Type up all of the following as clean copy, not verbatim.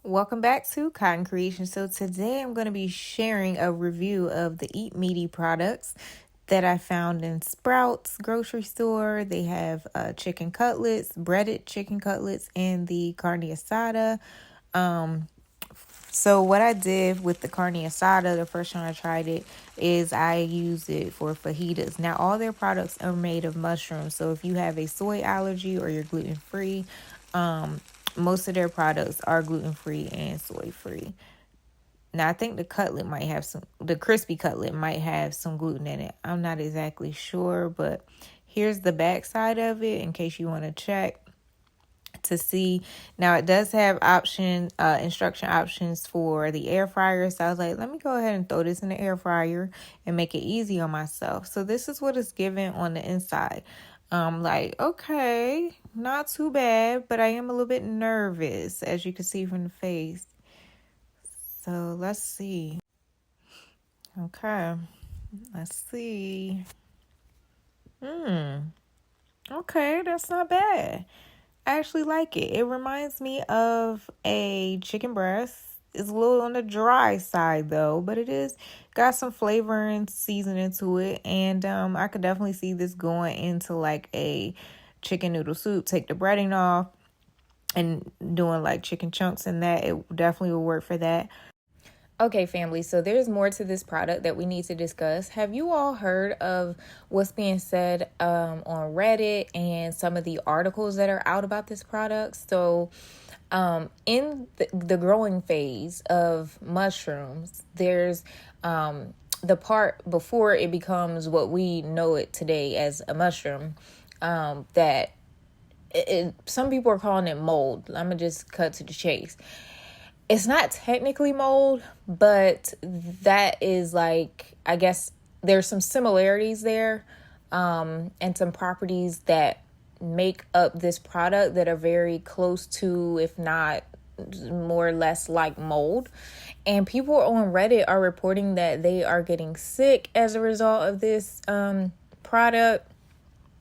Welcome back to Cotton Creation. So today I'm going to be sharing a review of the Eat Meaty products that I found in Sprouts grocery store. They have chicken cutlets, breaded chicken cutlets, and the carne asada. So what I did with the carne asada the first time I tried it is I used it for fajitas. Now all their products are made of mushrooms. So if you have a soy allergy or you're gluten free, most of their products are gluten free and soy free. Now I think the crispy cutlet might have some gluten in it. I'm not exactly sure, but here's the back side of it in case you want to check to see. Now it does have instruction options for the air fryer. So I was like, let me go ahead and throw this in the air fryer and make it easy on myself. So this is what it's given on the inside. Like, okay, not too bad, but I am a little bit nervous, as you can see from the face. So let's see. Okay, let's see. Okay, that's not bad. I actually like it. It reminds me of a chicken breast. It's a little on the dry side though, but it is got some flavor and seasoning to it. And I could definitely see this going into like a chicken noodle soup. Take the breading off and doing like chicken chunks in that. It definitely will work for that. Okay, family, so there's more to this product that we need to discuss. Have you all heard of what's being said on Reddit and some of the articles that are out about this product? So, in the growing phase of mushrooms, there's the part before it becomes what we know it today as a mushroom, that some people are calling it mold. I'm going to just cut to the chase. It's not technically mold, but that is like, I guess there's some similarities there, and some properties that make up this product that are very close to, if not more or less like mold. And people on Reddit are reporting that they are getting sick as a result of this product.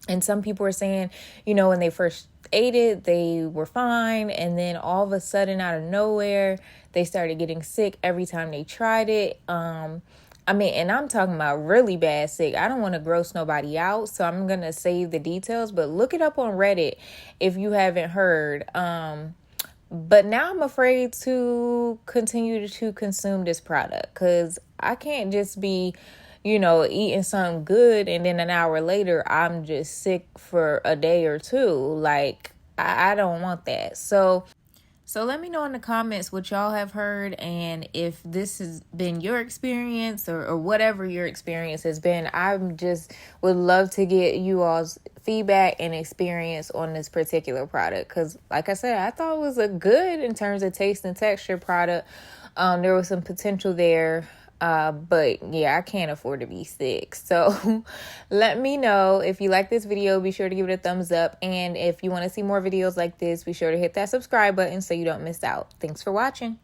And some people are saying, when they first ate it, they were fine. And then all of a sudden, out of nowhere, they started getting sick every time they tried it. And I'm talking about really bad sick. I don't want to gross nobody out, so I'm going to save the details. But look it up on Reddit if you haven't heard. But now I'm afraid to continue to consume this product because I can't just be eating something good and then an hour later I'm just sick for a day or two. Like, I don't want that. So let me know in the comments what y'all have heard, and if this has been your experience or whatever your experience has been. I just would love to get you all's feedback and experience on this particular product because, like I said, I thought it was a good, in terms of taste and texture, product. There was some potential there. But yeah, I can't afford to be sick. So let me know if you like this video. Be sure to give it a thumbs up. And if you want to see more videos like this, be sure to hit that subscribe button so you don't miss out. Thanks for watching.